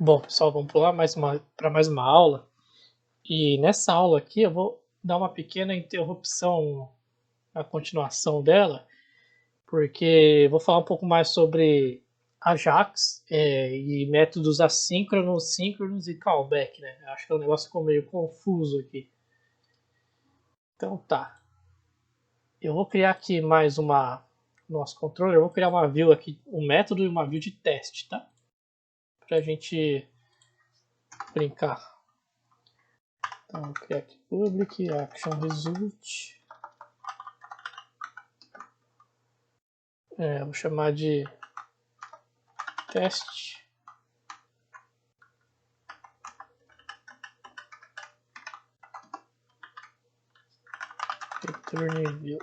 Bom, pessoal, vamos pular para mais uma aula. E nessa aula aqui eu vou dar uma pequena interrupção na continuação dela, porque vou falar um pouco mais sobre Ajax e métodos assíncronos, síncronos e callback, né? Acho que o negócio ficou meio confuso aqui. Então tá. Eu vou criar aqui mais uma nosso controller, eu vou criar uma view aqui, um método e uma view de teste, tá? Pra gente brincar. Então, vou criar aqui public action result. Vou chamar de teste. Return view.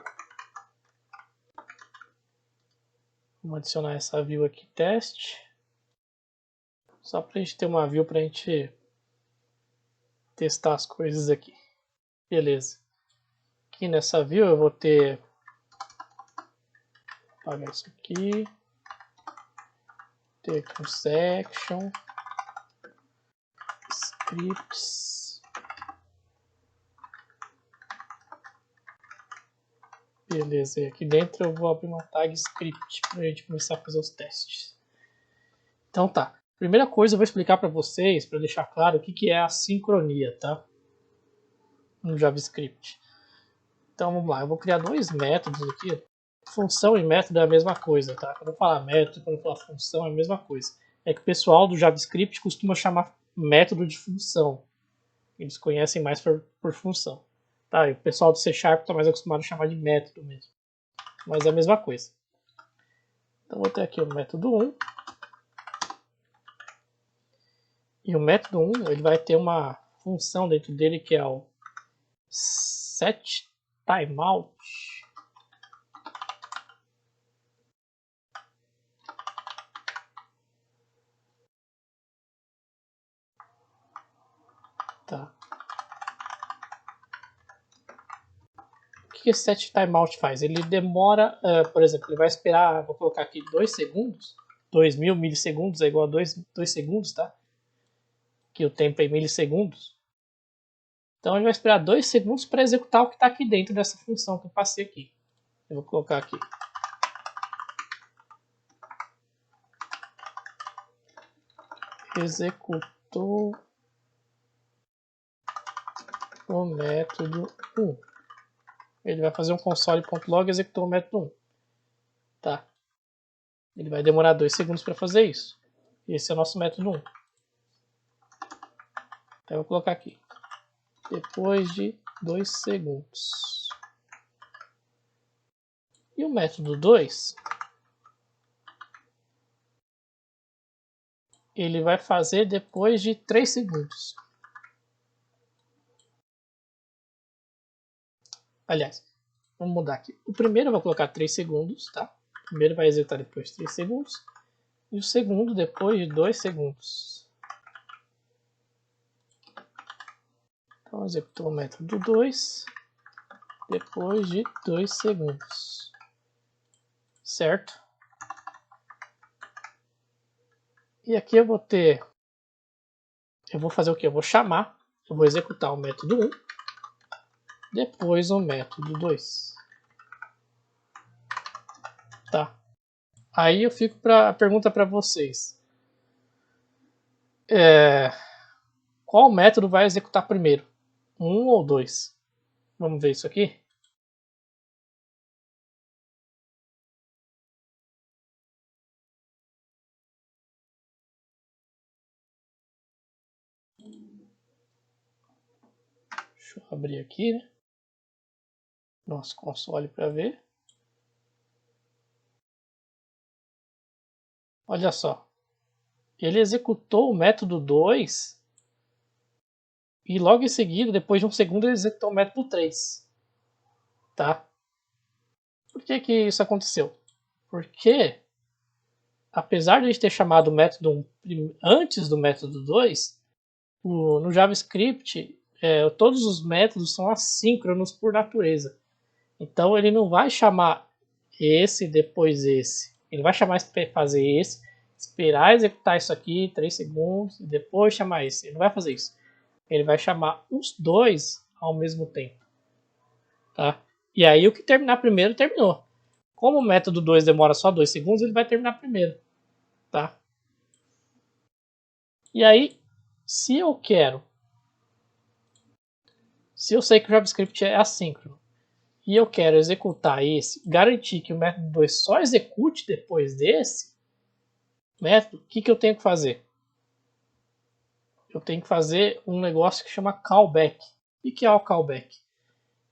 Vamos adicionar essa view aqui, teste. Só para a gente ter uma view para a gente testar as coisas aqui. Beleza. Aqui nessa view eu vou ter... Vou apagar isso aqui. Ter aqui um section. Scripts. Beleza, e aqui dentro eu vou abrir uma tag script para a gente começar a fazer os testes. Então tá, primeira coisa eu vou explicar para vocês, para deixar claro o que é a sincronia, tá? No JavaScript. Então vamos lá, eu vou criar dois métodos aqui. Função e método é a mesma coisa, tá? Quando eu falar método, quando eu falar função é a mesma coisa. É que o pessoal do JavaScript costuma chamar método de função. Eles conhecem mais por função. Tá? E o pessoal do C# está mais acostumado a chamar de método mesmo. Mas é a mesma coisa. Então vou ter aqui o método 1. E o método 1 ele vai ter uma função dentro dele que é o setTimeout. Tá. O que esse setTimeout faz? Ele demora, por exemplo, ele vai esperar, vou colocar aqui 2 segundos, 2000 milissegundos é igual a 2 segundos, tá? Que o tempo é em milissegundos. Então ele vai esperar 2 segundos para executar o que está aqui dentro dessa função que eu passei aqui. Eu vou colocar aqui. Executou o método 1. Ele vai fazer um console.log e executou o método 1. Tá? Ele vai demorar 2 segundos para fazer isso. Esse é o nosso método 1. Então eu vou colocar aqui. Depois de 2 segundos. E o método 2, ele vai fazer depois de 3 segundos. Aliás, vamos mudar aqui. O primeiro eu vou colocar 3 segundos, tá? O primeiro vai executar depois de 3 segundos. E o segundo depois de 2 segundos. Então executou o método 2 depois de 2 segundos. Certo? E aqui eu vou ter... Eu vou fazer o que? Eu vou chamar, eu vou executar o método 1, depois o método 2. Tá? Aí eu fico para a pergunta para vocês. Qual método vai executar primeiro? 1 ou 2? Vamos ver isso aqui? Deixa eu abrir aqui, né? Nosso console para ver. Olha só. Ele executou o método 2 e logo em seguida, depois de 1 segundo, ele executou o método 3. Tá? Por que que isso aconteceu? Porque, apesar de a gente ter chamado o método 1 antes do método 2, no JavaScript, todos os métodos são assíncronos por natureza. Então ele não vai chamar esse depois esse. Ele vai chamar para fazer esse. esperar executar isso aqui 3 segundos e depois chamar esse. Ele não vai fazer isso. Ele vai chamar os dois ao mesmo tempo. Tá? E aí o que terminar primeiro, terminou. Como o método 2 demora só 2 segundos, ele vai terminar primeiro. Tá? E aí, se eu sei que o JavaScript é assíncrono, e eu quero executar esse, garantir que o método 2 só execute depois desse método, o que eu tenho que fazer? Eu tenho que fazer um negócio que chama callback. O que é o callback?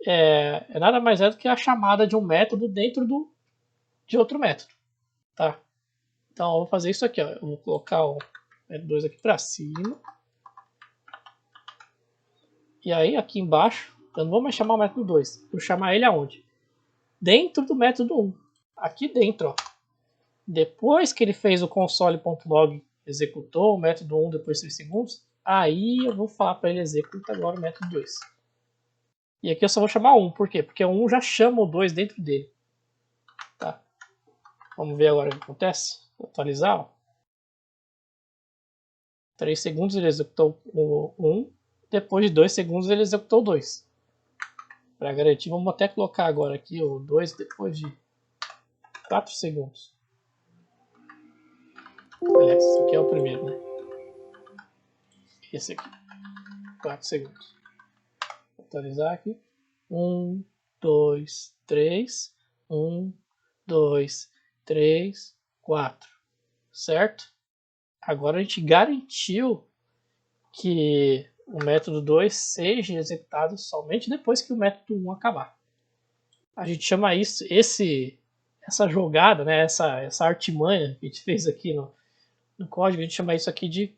É nada mais do que a chamada de um método dentro de outro método. Tá? Então eu vou fazer isso aqui. Ó. Eu vou colocar o método 2 aqui para cima. E aí aqui embaixo, eu não vou mais chamar o método 2. Vou chamar ele aonde? Dentro do método 1. Aqui dentro, ó. Depois que ele fez o console.log, executou o método 1 depois de 3 segundos, aí eu vou falar para ele executa agora o método 2. E aqui eu só vou chamar 1, por quê? Porque o 1 já chama o 2 dentro dele. Tá? Vamos ver agora o que acontece. Vou atualizar. Ó. 3 segundos ele executou o 1, depois de 2 segundos ele executou o 2. Para garantir, vamos até colocar agora aqui o 2 depois de 4 segundos. Aliás, esse aqui é o primeiro, né? Esse aqui. 4 segundos. Vou atualizar aqui. 1, 2, 3. 1, 2, 3, 4. Certo? Agora a gente garantiu que o método 2 seja executado somente depois que o método 1 acabar. A gente chama isso, essa jogada, né, essa artimanha que a gente fez aqui no código, a gente chama isso aqui de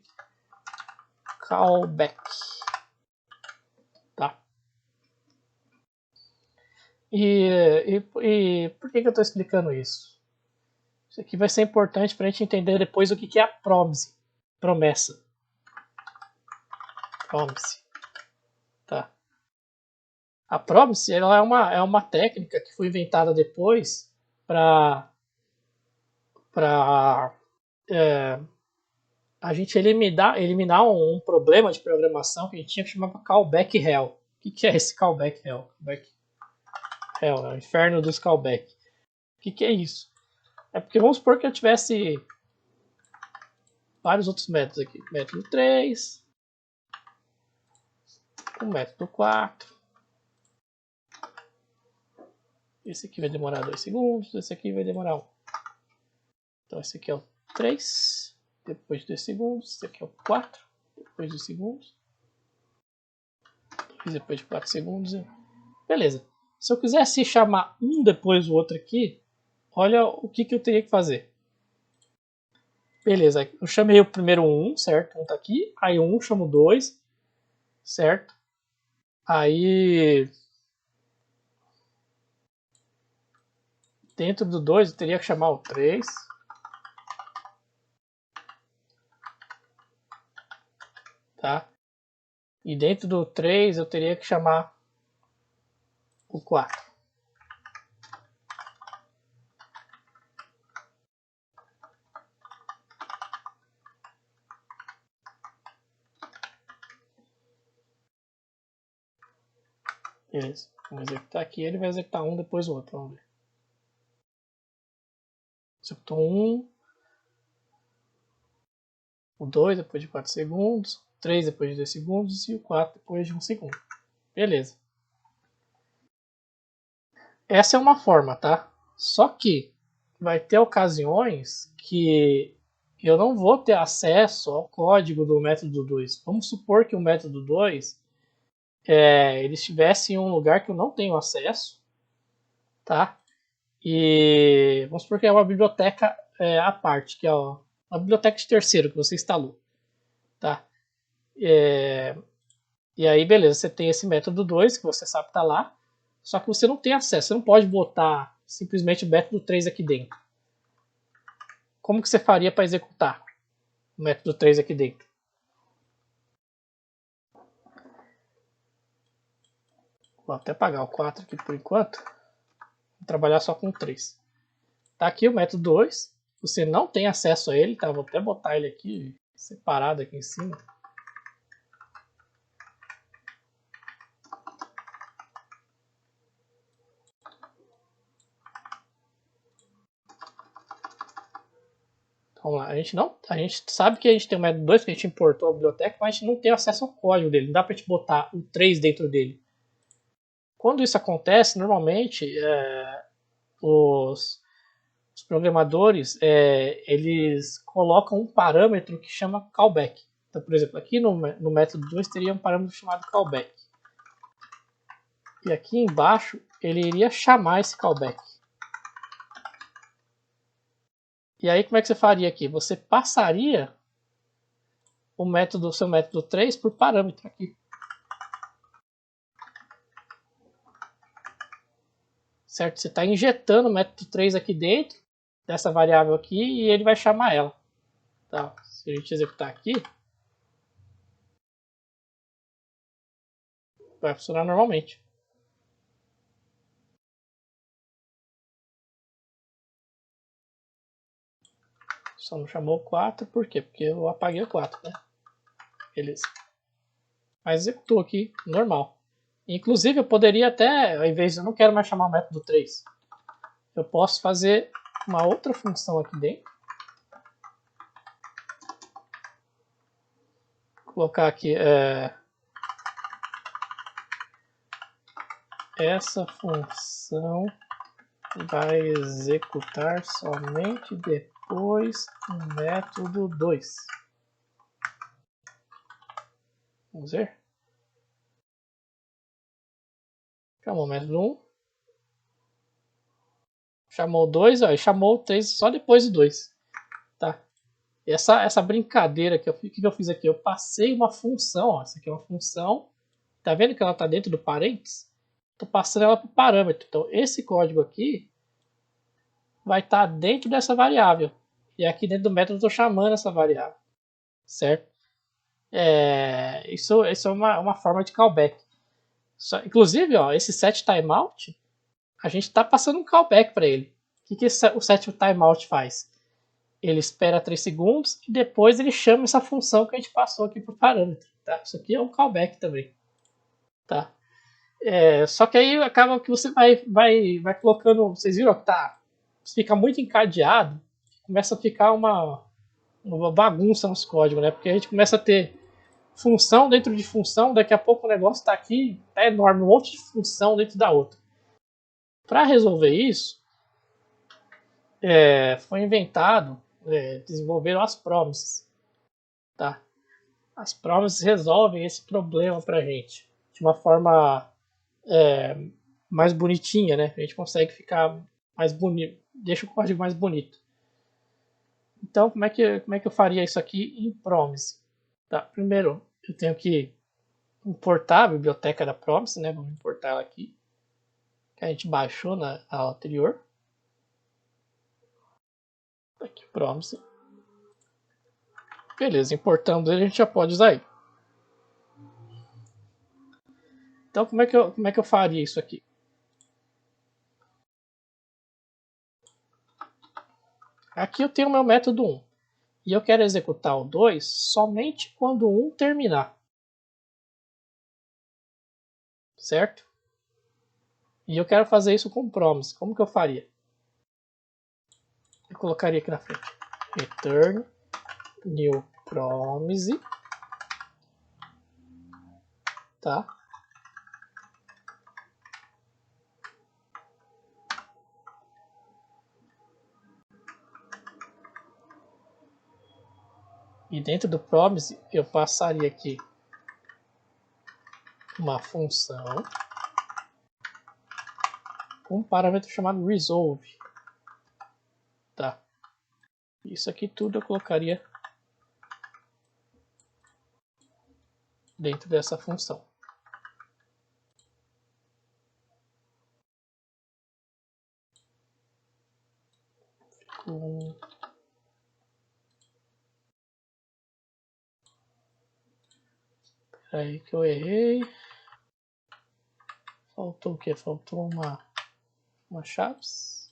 callback. Tá? E por que eu estou explicando isso? Isso aqui vai ser importante para a gente entender depois o que é a promise. Promessa. Promise. Tá? A promise ela é uma técnica que foi inventada depois para a gente eliminar um problema de programação que a gente tinha que chamava callback hell. O que é esse callback hell? Callback hell, é o inferno dos callback. O que é isso? É porque vamos supor que eu tivesse vários outros métodos aqui. Método 3, o método 4. Esse aqui vai demorar 2 segundos, esse aqui vai demorar 1. Então esse aqui é o 3, depois de 2 segundos, esse aqui é o 4, depois de 2 segundos, depois de 4 segundos. Beleza. Se eu quisesse chamar um depois do outro aqui, olha o que eu teria que fazer. Beleza, eu chamei o primeiro 1, certo? 1 tá aqui, aí 1 chamo 2, certo? Aí dentro do 2 eu teria que chamar o 3. Tá? E dentro do 3 eu teria que chamar o 4. Beleza. Vamos executar aqui, ele vai executar um depois do outro. Vamos ver. Executou um. O 2 depois de 4 segundos. O 3 depois de 2 segundos. E o 4 depois de 1 segundo. Beleza. Essa é uma forma, tá? Só que vai ter ocasiões que eu não vou ter acesso ao código do método 2. Vamos supor que o método 2 ele estivesse em um lugar que eu não tenho acesso, tá? E vamos supor que é uma biblioteca à parte, que é uma biblioteca de terceiro que você instalou, tá? E aí, beleza, você tem esse método 2 que você sabe que está lá, só que você não tem acesso, você não pode botar simplesmente o método 3 aqui dentro. Como que você faria para executar o método 3 aqui dentro? Vou até apagar o 4 aqui por enquanto. Vou trabalhar só com o 3. Tá aqui o método 2. você não tem acesso a ele, tá? Vou até botar ele aqui, separado aqui em cima. Vamos lá, a gente sabe que a gente tem o método 2, que a gente importou a biblioteca, mas a gente não tem acesso ao código dele, não dá pra gente botar o 3 dentro dele. Quando isso acontece, normalmente os programadores eles colocam um parâmetro que chama callback. Então, por exemplo, aqui no método 2 teria um parâmetro chamado callback. E aqui embaixo ele iria chamar esse callback. E aí como é que você faria aqui? Você passaria o seu método 3 por parâmetro aqui. Certo? Você está injetando o método 3 aqui dentro dessa variável aqui e ele vai chamar ela. Tá? Se a gente executar aqui, vai funcionar normalmente. Só não chamou o 4, por quê? Porque eu apaguei o 4, né? Beleza. Mas executou aqui, normal. Inclusive, eu poderia até, ao invés de eu não quero mais chamar o método 3, eu posso fazer uma outra função aqui dentro. Colocar aqui essa função vai executar somente depois do método 2. Vamos ver. Chamou o método 1. Chamou o 2, ó, e chamou o 3 só depois do 2. Tá? E essa brincadeira que eu fiz aqui, eu passei uma função, ó, essa aqui é uma função, tá vendo que ela está dentro do parênteses? Estou passando ela para o parâmetro. Então, esse código aqui vai estar dentro dessa variável. E aqui dentro do método eu estou chamando essa variável. Certo? Isso é uma forma de callback. Inclusive, ó, esse set timeout, a gente está passando um callback para ele. O que o set timeout faz? Ele espera 3 segundos e depois ele chama essa função que a gente passou aqui para o parâmetro. Tá? Isso aqui é um callback também. Tá? Só que aí acaba que você vai colocando. Vocês viram que tá? Fica muito encadeado, começa a ficar uma bagunça nos códigos, né? Porque a gente começa a ter função dentro de função, daqui a pouco o negócio está aqui, tá enorme, um monte de função dentro da outra. Para resolver isso, foi inventado, desenvolveram as promises. Tá? As promises resolvem esse problema para a gente de uma forma mais bonitinha, né? A gente consegue ficar mais bonito, deixa o código mais bonito. Então, como é que eu faria isso aqui em promise? Tá? Primeiro, eu tenho que importar a biblioteca da promise, né? Vamos importar ela aqui, que a gente baixou na aula anterior. Aqui, promise. Beleza, importando ele, a gente já pode usar ele. Então, como é que eu faria isso aqui? Aqui eu tenho o meu método 1. E eu quero executar o 2 somente quando o 1 terminar. Certo? E eu quero fazer isso com promise. Como que eu faria? Eu colocaria aqui na frente. Return new promise. Tá? E dentro do promise eu passaria aqui uma função com um parâmetro chamado resolve. Tá? Isso aqui tudo eu colocaria dentro dessa função. Aí que eu errei. Faltou o que? Faltou uma chaves.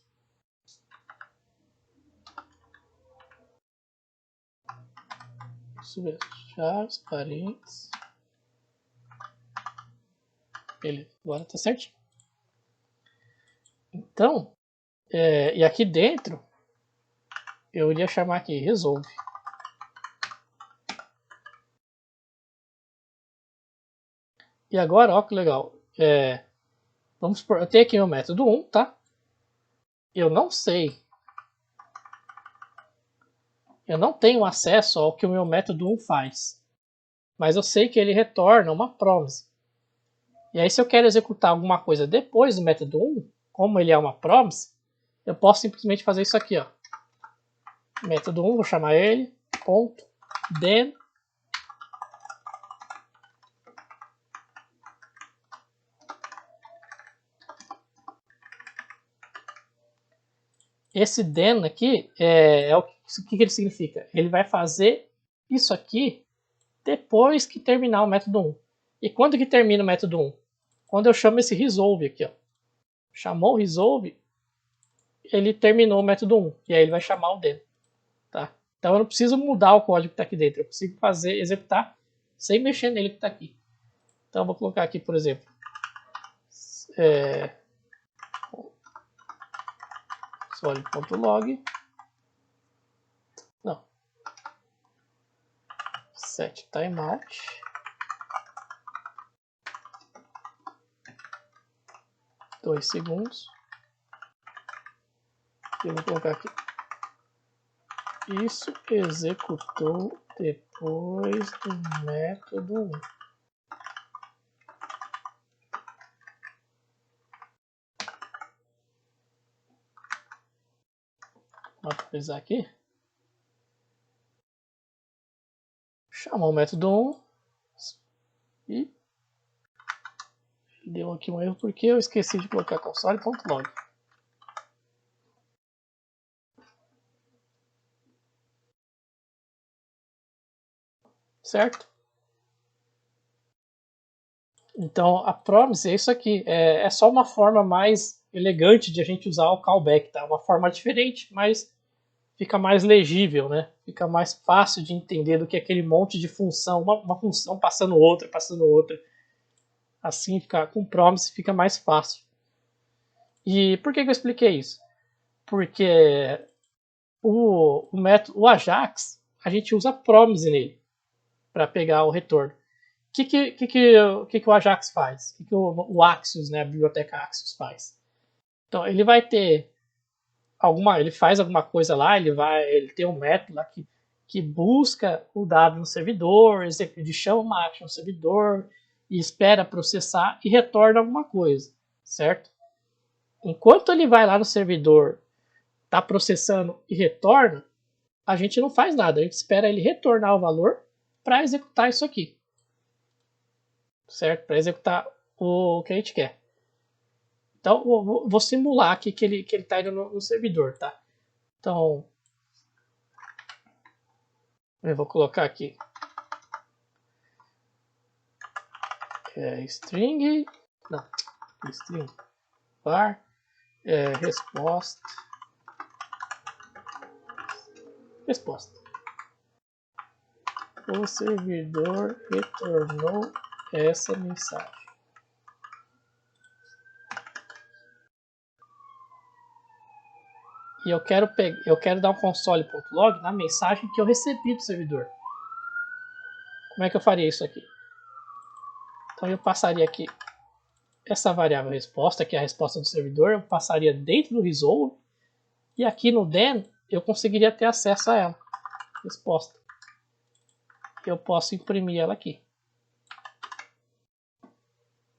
Isso mesmo. Chaves, parênteses. Beleza, agora tá certinho. Então, e aqui dentro, eu iria chamar aqui resolve. E agora, ó que legal. Vamos supor, eu tenho aqui meu método 1, tá? Eu não sei. Eu não tenho acesso ao que o meu método 1 faz. Mas eu sei que ele retorna uma promise. E aí, se eu quero executar alguma coisa depois do método 1, como ele é uma promise, eu posso simplesmente fazer isso aqui, ó. Método 1, vou chamar ele, ponto, then. Esse then aqui o que ele significa? Ele vai fazer isso aqui depois que terminar o método 1. E quando que termina o método 1? Quando eu chamo esse resolve aqui, ó. Chamou o resolve, ele terminou o método 1. E aí ele vai chamar o then. Tá? Então eu não preciso mudar o código que está aqui dentro. Eu consigo executar sem mexer nele que está aqui. Então eu vou colocar aqui, por exemplo, solid.log. Não. Set timeout. Dois segundos. Eu vou colocar aqui. Isso executou depois do método 1. Vou atualizar aqui. Chamou o método 1 e deu aqui um erro porque eu esqueci de colocar console.log. Certo? Então a promise é isso aqui. É só uma forma mais elegante de a gente usar o callback, tá? Uma forma diferente, mas fica mais legível, né? Fica mais fácil de entender do que aquele monte de função, uma função passando outra, passando outra. Assim, com promise fica mais fácil. E por que eu expliquei isso? Porque o método, o Ajax, a gente usa promise nele para pegar o retorno. O que o Ajax faz? O que o Axios, né, a biblioteca Axios faz? Então ele vai ter ele faz alguma coisa lá, ele tem um método lá que busca o dado no servidor, ele chama uma action no servidor e espera processar e retorna alguma coisa, certo? Enquanto ele vai lá no servidor, está processando e retorna, a gente não faz nada, a gente espera ele retornar o valor para executar isso aqui, certo? Para executar o que a gente quer. Então, vou simular aqui que ele está indo no servidor, tá? Então, eu vou colocar aqui string var resposta. O servidor retornou essa mensagem. E eu quero dar um console.log na mensagem que eu recebi do servidor. Como é que eu faria isso aqui? Então eu passaria aqui essa variável resposta, que é a resposta do servidor, eu passaria dentro do resolve, e aqui no then eu conseguiria ter acesso a ela. Resposta. Eu posso imprimir ela aqui.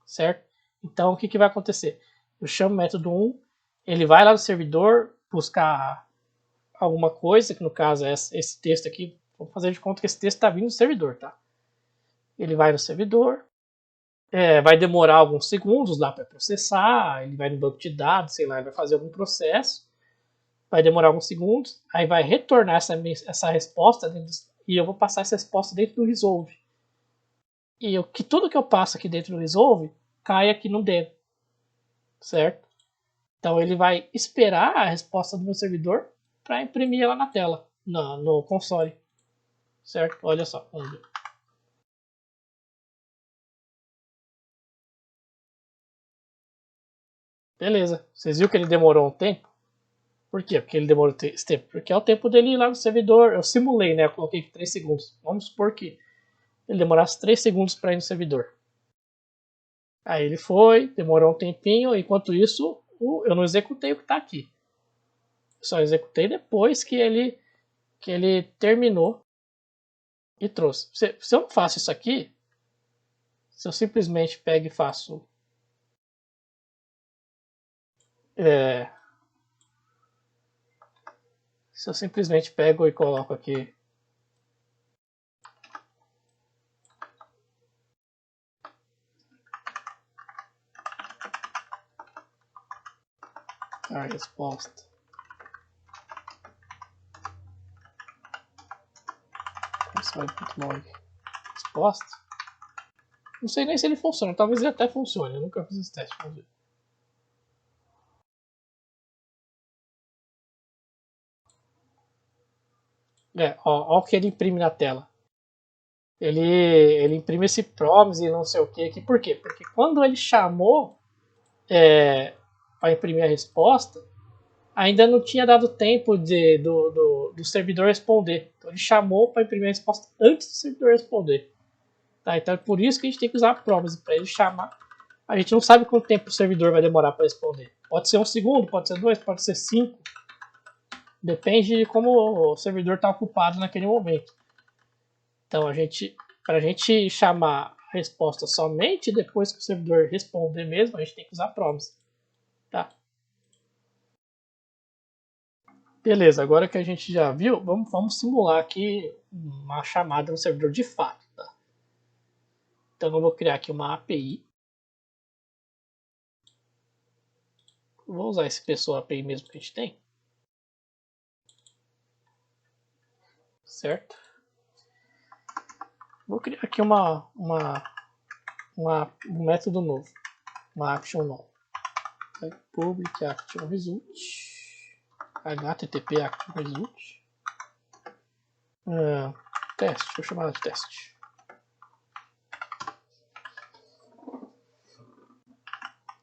Certo? Então o que vai acontecer? Eu chamo o método 1, ele vai lá no servidor buscar alguma coisa, que no caso é esse texto aqui. Vamos fazer de conta que esse texto está vindo do servidor, tá? Ele vai no servidor, vai demorar alguns segundos lá para processar, ele vai no banco de dados, sei lá, ele vai fazer algum processo, vai demorar alguns segundos, aí vai retornar essa resposta e eu vou passar essa resposta dentro do resolve. E tudo que eu passo aqui dentro do resolve cai aqui no then, certo? Então ele vai esperar a resposta do meu servidor para imprimir ela na tela, no console. certo? Olha só, vamos ver. Beleza, vocês viram que ele demorou um tempo? Por quê? Porque ele demorou esse tempo? Porque é o tempo dele ir lá no servidor. Eu simulei, né? Eu coloquei 3 segundos. Vamos supor que ele demorasse 3 segundos para ir no servidor. Aí ele foi, demorou um tempinho. Enquanto isso, eu não executei o que está aqui. Eu só executei depois que ele terminou e trouxe. Se eu não faço isso aqui, se eu simplesmente pego e faço é, se eu simplesmente pego e coloco aqui a resposta, resposta, não sei nem se ele funciona, talvez ele até funcione, eu nunca fiz esse teste, vamos ver. Ó o que ele imprime na tela. Ele imprime esse promise e não sei o que aqui. Por quê? Porque quando ele chamou para imprimir a resposta, ainda não tinha dado tempo do servidor responder. Então ele chamou para imprimir a resposta antes do servidor responder. Tá? Então é por isso que a gente tem que usar a promise, para ele chamar. A gente não sabe quanto tempo o servidor vai demorar para responder. Pode ser 1 segundo, pode ser 2, pode ser 5. Depende de como o servidor está ocupado naquele momento. Então, para a gente chamar a resposta somente depois que o servidor responder mesmo, a gente tem que usar promise. Tá? Beleza, agora que a gente já viu, vamos simular aqui uma chamada no servidor de fato. Tá? Então, eu vou criar aqui uma API. Vou usar esse pessoal API mesmo que a gente tem. Certo? Vou criar aqui um método novo, uma action nova. Public action result, http action result, teste, vou chamar ela de teste.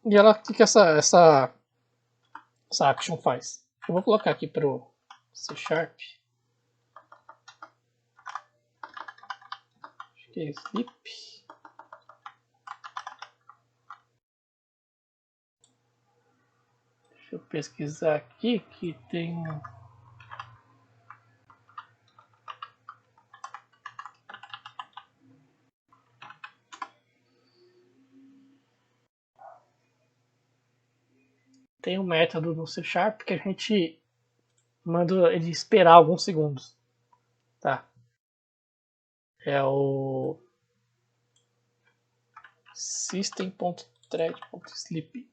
E ela, o que essa action faz? Eu vou colocar aqui para o C#, acho que é sleep. Deixa eu pesquisar aqui que tem um método no C# que a gente manda ele esperar alguns segundos, tá? É o system.thread.sleep.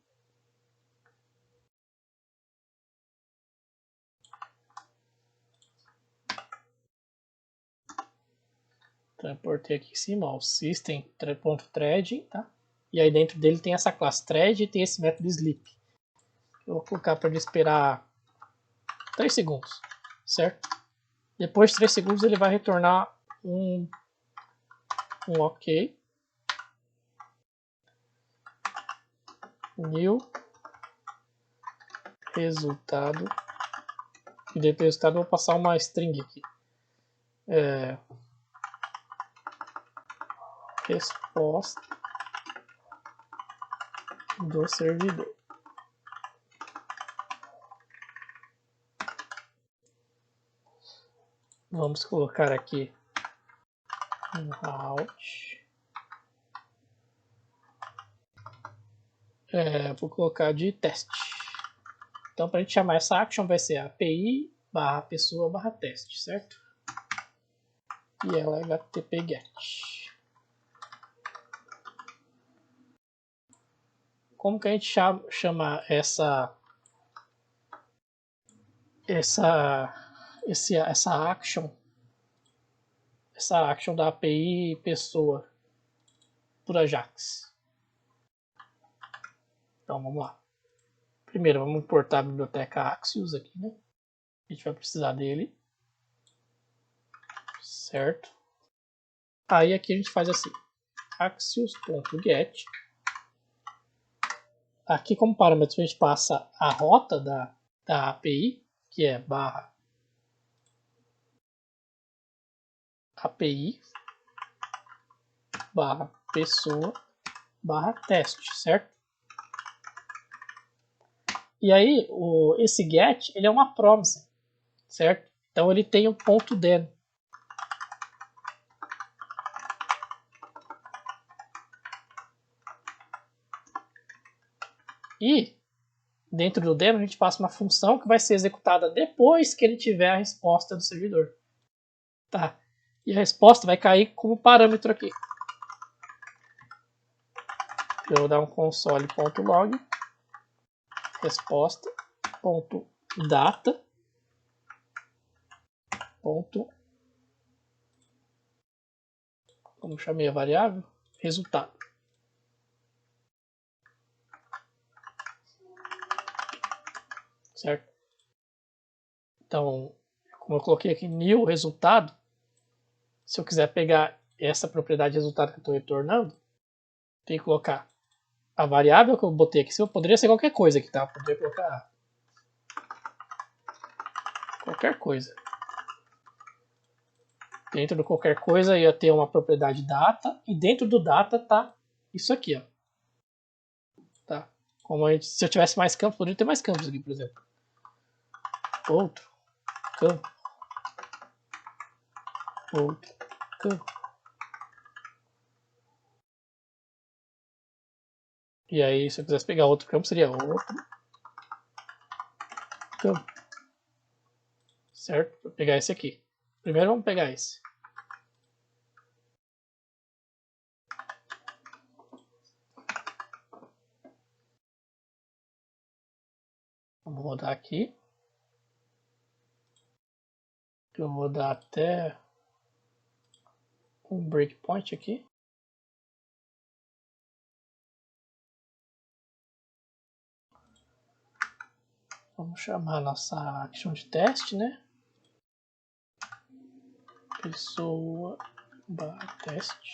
Então eu portei aqui em cima, ó, o system.thread, tá? E aí dentro dele tem essa classe thread e tem esse método sleep. Eu vou colocar para ele esperar 3 segundos, certo? Depois de 3 segundos ele vai retornar um OK. New resultado. E dentro do resultado eu vou passar uma string aqui. Resposta do servidor. Vamos colocar aqui um out. Vou colocar de teste. Então, para a gente chamar essa action, vai ser API barra pessoa barra teste, certo? E ela é HTTP GET. Como que a gente chama essa action? Essa action da API pessoa por Ajax. Então, vamos lá. Primeiro, vamos importar a biblioteca Axios aqui, né? A gente vai precisar dele. certo? Aí aqui a gente faz assim, axios.get. Aqui como parâmetro a gente passa a rota da API, que é barra API barra pessoa barra teste, certo? E aí esse get ele é uma promise, certo? Então ele tem um ponto then. E dentro do then a gente passa uma função que vai ser executada depois que ele tiver a resposta do servidor. Tá? E a resposta vai cair como parâmetro aqui. Eu vou dar um console.log resposta.data como chamei a variável, resultado. Certo? Então, como eu coloquei aqui new resultado, se eu quiser pegar essa propriedade resultado que eu estou retornando, tem que colocar a variável que eu botei aqui. Poderia ser qualquer coisa aqui, tá? Poderia colocar qualquer coisa. Dentro de qualquer coisa ia ter uma propriedade data, e dentro do data tá isso aqui, ó. Tá? Se eu tivesse mais campos, poderia ter mais campos aqui, por exemplo. Outro campo. Outro campo. E aí, se eu quisesse pegar outro campo, seria outro campo. Certo? Vou pegar esse aqui. Primeiro vamos pegar esse. Vamos rodar aqui. Eu vou dar até um breakpoint aqui. Vamos chamar a nossa action de teste, né? Pessoa teste.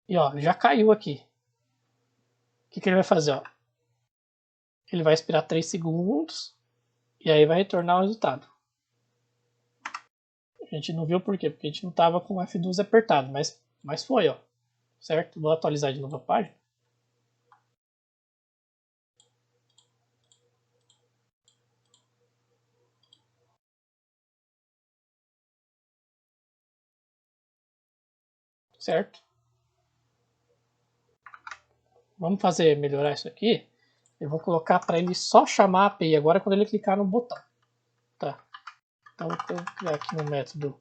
E ó, já caiu aqui. O que ele vai fazer? Ó? Ele vai esperar 3 segundos e aí vai retornar o resultado. A gente não viu por quê, porque a gente não estava com o F12 apertado, mas foi, ó. Certo? Vou atualizar de novo a página. Certo? Vamos melhorar isso aqui. Eu vou colocar para ele só chamar a API agora quando ele clicar no botão. Tá? Então vou criar aqui no método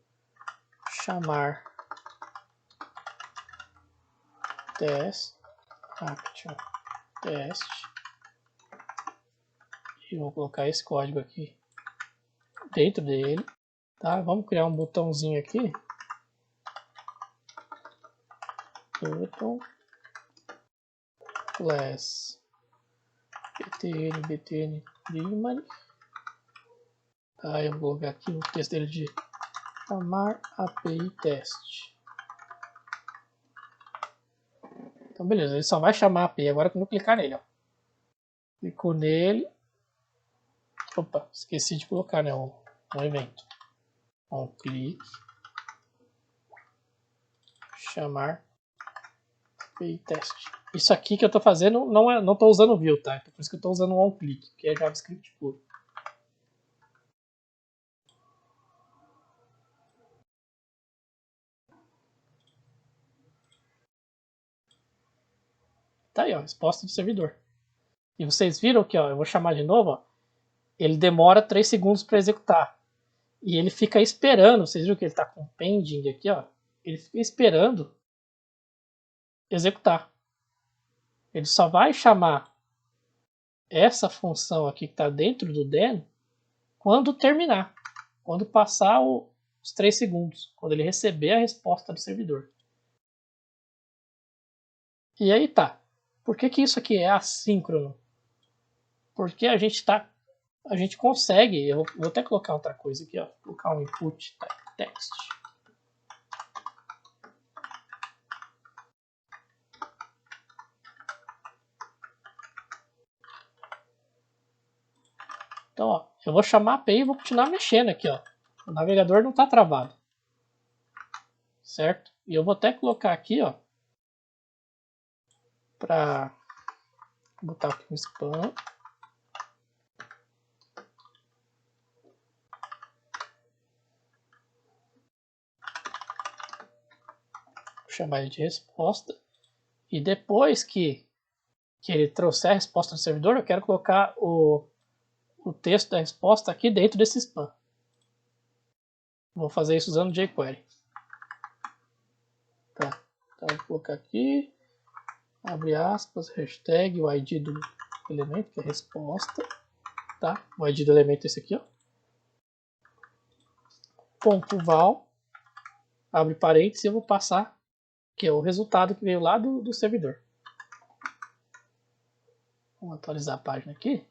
chamar test action test e vou colocar esse código aqui dentro dele. Tá? Vamos criar um botãozinho aqui. Button class btn primary. Tá, eu vou colocar aqui o texto dele de chamar API test. Então beleza, ele só vai chamar a API agora quando eu clicar nele. Ó. Clicou nele. Opa, esqueci de colocar, né, um evento. Um clique. Chamar API test. Isso aqui que eu estou fazendo não estou usando view, tá? Por isso que eu estou usando um onClick, que é JavaScript puro. Tá aí, ó, resposta do servidor. E vocês viram que, ó, eu vou chamar de novo, ó, ele demora 3 segundos para executar. E ele fica esperando, vocês viram que ele está com pending aqui, ó, ele fica esperando executar. Ele só vai chamar essa função aqui que está dentro do then quando terminar, quando passar os 3 segundos, quando ele receber a resposta do servidor. E aí tá. Por que isso aqui é assíncrono? Porque a gente consegue, eu vou até colocar outra coisa aqui, ó, colocar um input, tá? text. Então, ó, eu vou chamar a API e vou continuar mexendo aqui, ó. O navegador não está travado. Certo? E eu vou até colocar aqui, ó, para botar aqui no spam. Vou chamar ele de resposta. E depois que ele trouxer a resposta do servidor, eu quero colocar o texto da resposta aqui dentro desse spam. Vou fazer isso usando jQuery. Tá. Então, vou colocar aqui, abre aspas, hashtag, o ID do elemento, que é resposta. Tá? O ID do elemento é esse aqui, ó. Ponto val, abre parênteses, e eu vou passar, que é o resultado que veio lá do servidor. Vamos atualizar a página aqui.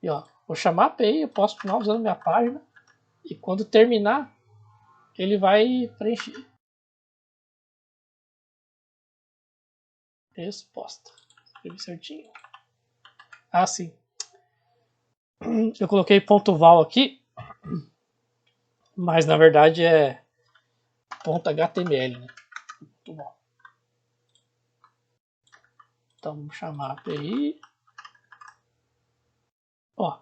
E ó, vou chamar a API, eu posso continuar usando minha página. E quando terminar, ele vai preencher. Resposta. Escrevi certinho. Ah, sim. Eu coloquei ponto val aqui, mas na verdade é ponto HTML, né? Muito bom. Então vamos chamar a API. Ó,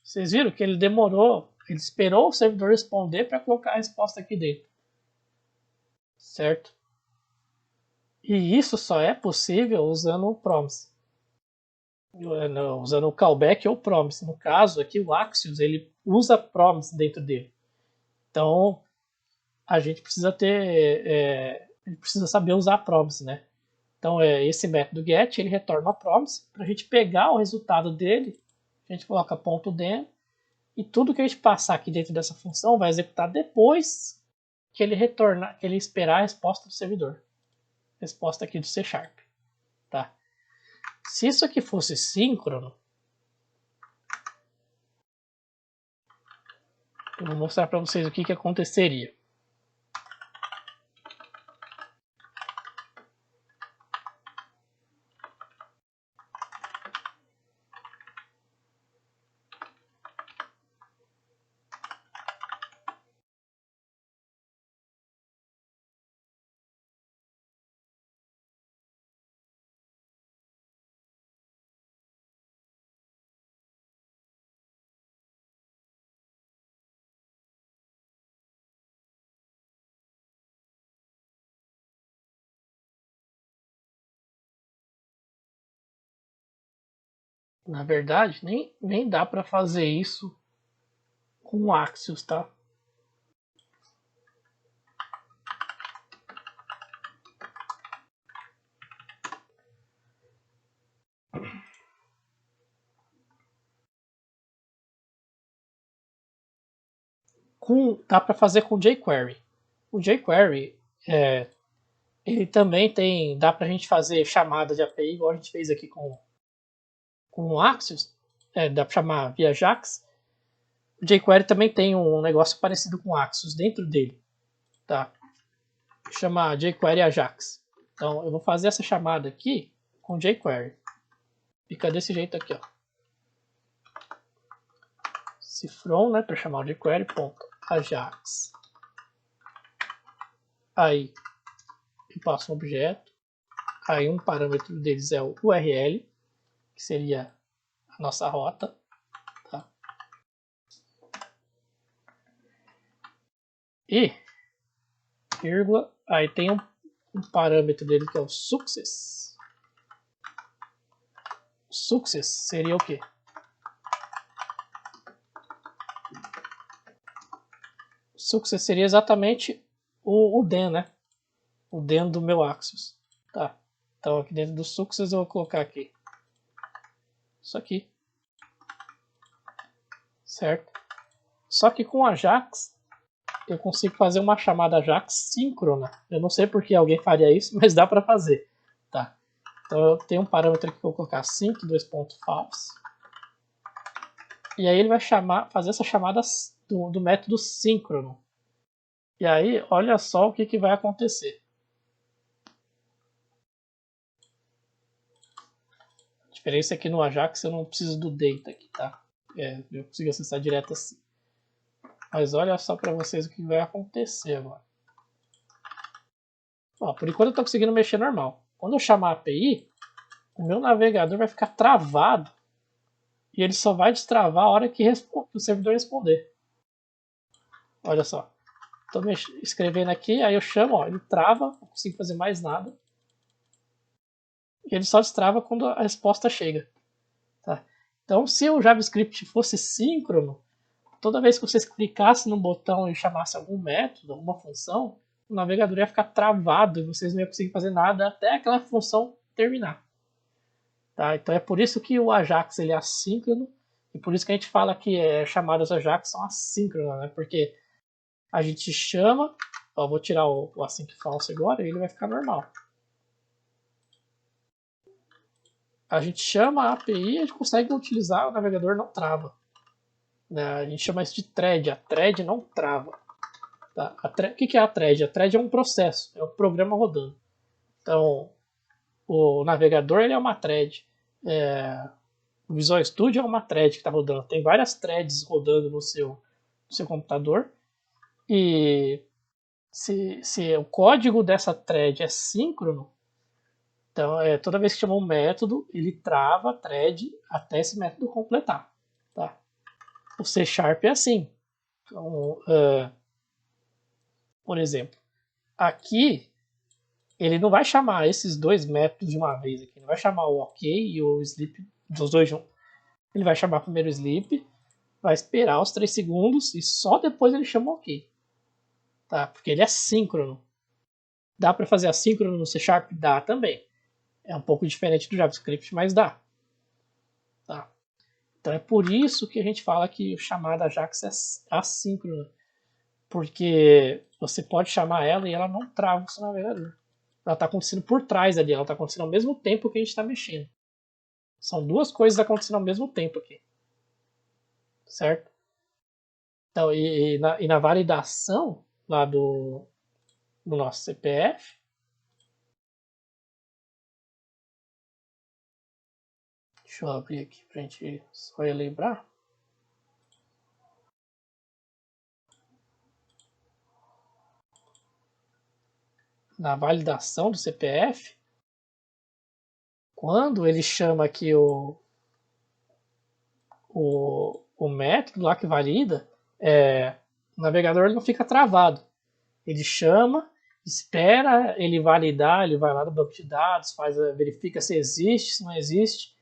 vocês viram que ele demorou, ele esperou o servidor responder para colocar a resposta aqui dentro. Certo? E isso só é possível usando o promise. Usando o callback ou promise. No caso aqui o Axios, ele usa promise dentro dele. Então a gente precisa a gente precisa saber usar promise, né? Então esse método get, ele retorna a promise. Para a gente pegar o resultado dele, a gente coloca .den e tudo que a gente passar aqui dentro dessa função vai executar depois que ele retornar, que ele esperar a resposta do servidor. Resposta aqui do C#. Tá? Se isso aqui fosse síncrono, eu vou mostrar para vocês o que aconteceria. Na verdade, nem dá para fazer isso com o Axios, tá? Dá para fazer com jQuery. O jQuery, ele também tem, dá para a gente fazer chamada de API, igual a gente fez aqui com o Axios, dá para chamar via JAX. O jQuery também tem um negócio parecido com o Axios dentro dele, tá? Chama jQuery Ajax. Então eu vou fazer essa chamada aqui com jQuery. Fica desse jeito aqui, ó. Cifron, né, para chamar o jQuery, ponto, Ajax. Aí eu passo um objeto. Aí um parâmetro deles é o URL, que seria a nossa rota. Tá? E, vírgula, aí tem um parâmetro dele que é o success. Success seria o quê? Success seria exatamente o den, né? O den do meu Axios. Tá. Então aqui dentro do success eu vou colocar aqui isso aqui. Certo? Só que com Ajax eu consigo fazer uma chamada Ajax síncrona. Eu não sei por que alguém faria isso, mas dá para fazer. Tá. Então eu tenho um parâmetro aqui que eu vou colocar sync, false. E aí ele vai fazer essa chamada do método síncrono. E aí, olha só o que vai acontecer. A diferença é que no Ajax eu não preciso do data aqui, tá? Eu consigo acessar direto assim. Mas olha só para vocês o que vai acontecer agora. Ó, por enquanto eu estou conseguindo mexer normal. Quando eu chamar a API, o meu navegador vai ficar travado e ele só vai destravar a hora que o servidor responder. Olha só. Estou escrevendo aqui, aí eu chamo, ó, ele trava, não consigo fazer mais nada. E ele só destrava quando a resposta chega. Tá? Então, se o JavaScript fosse síncrono, toda vez que vocês clicassem no botão e chamasse algum método, alguma função, o navegador ia ficar travado e vocês não iam conseguir fazer nada até aquela função terminar. Tá? Então é por isso que o Ajax ele é assíncrono e por isso que a gente fala que chamadas Ajax são assíncronas, né? Porque a gente chama, ó, vou tirar o async false agora e ele vai ficar normal. A gente chama a API e a gente consegue utilizar, o navegador não trava. Né? A gente chama isso de thread, a thread não trava. Tá? O que é a thread? A thread é um processo, é um programa rodando. Então, o navegador ele é uma thread. O Visual Studio é uma thread que está rodando. Tem várias threads rodando no seu computador. E se o código dessa thread é síncrono, então toda vez que chama um método, ele trava a thread até esse método completar. Tá? O C# é assim. Então, por exemplo, aqui ele não vai chamar esses dois métodos de uma vez aqui. Ele vai chamar o OK e o sleep dos dois juntos. Ele vai chamar primeiro o sleep, vai esperar os 3 segundos e só depois ele chama o OK. Tá? Porque ele é síncrono. Dá para fazer assíncrono no C#? Dá também. É um pouco diferente do JavaScript, mas dá. Tá? Então é por isso que a gente fala que o chamada Ajax é assíncrona. Porque você pode chamar ela e ela não trava o seu navegador. Ela está acontecendo por trás ali, ela está acontecendo ao mesmo tempo que a gente está mexendo. São duas coisas acontecendo ao mesmo tempo aqui. Certo? Então, e na validação lá do nosso CPF, deixa eu abrir aqui para a gente só lembrar. Na validação do CPF, quando ele chama aqui o método lá que valida, o navegador ele não fica travado. Ele chama, espera ele validar, ele vai lá no banco de dados, verifica se existe, se não existe.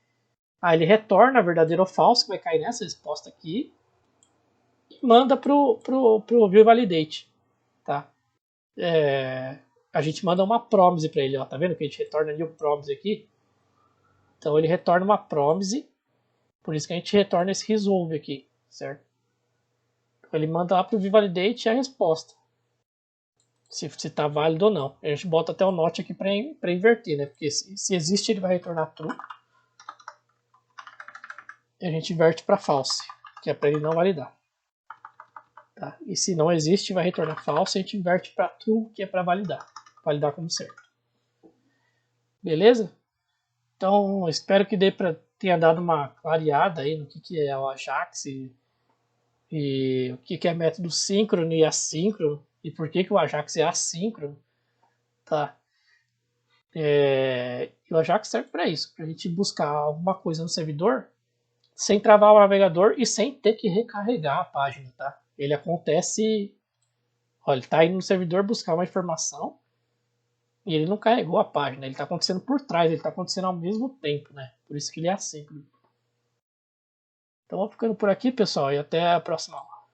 Aí ele retorna verdadeiro ou falso, que vai cair nessa resposta aqui, e manda pro view validate. Tá? A gente manda uma promise para ele, ó, tá vendo que a gente retorna ali o promise aqui? Então ele retorna uma promise, por isso que a gente retorna esse resolve aqui, certo? Ele manda lá pro view validate a resposta, se está válido ou não. A gente bota até o not aqui para inverter, né? Porque se existe ele vai retornar true, e a gente inverte para false, que é para ele não validar. Tá? E se não existe vai retornar false, a gente inverte para true, que é para validar como certo. Beleza? Então, espero que tenha dado uma clareada aí no que é o Ajax e o que é método síncrono e assíncrono e por que o Ajax é assíncrono. Tá? E o Ajax serve para isso, para a gente buscar alguma coisa no servidor sem travar o navegador e sem ter que recarregar a página. Tá? Ele acontece, olha, ele está indo no servidor buscar uma informação e ele não carregou a página, ele está acontecendo por trás, ele está acontecendo ao mesmo tempo, né? Por isso que ele é assíncrono. Então vou ficando por aqui, pessoal, e até a próxima aula.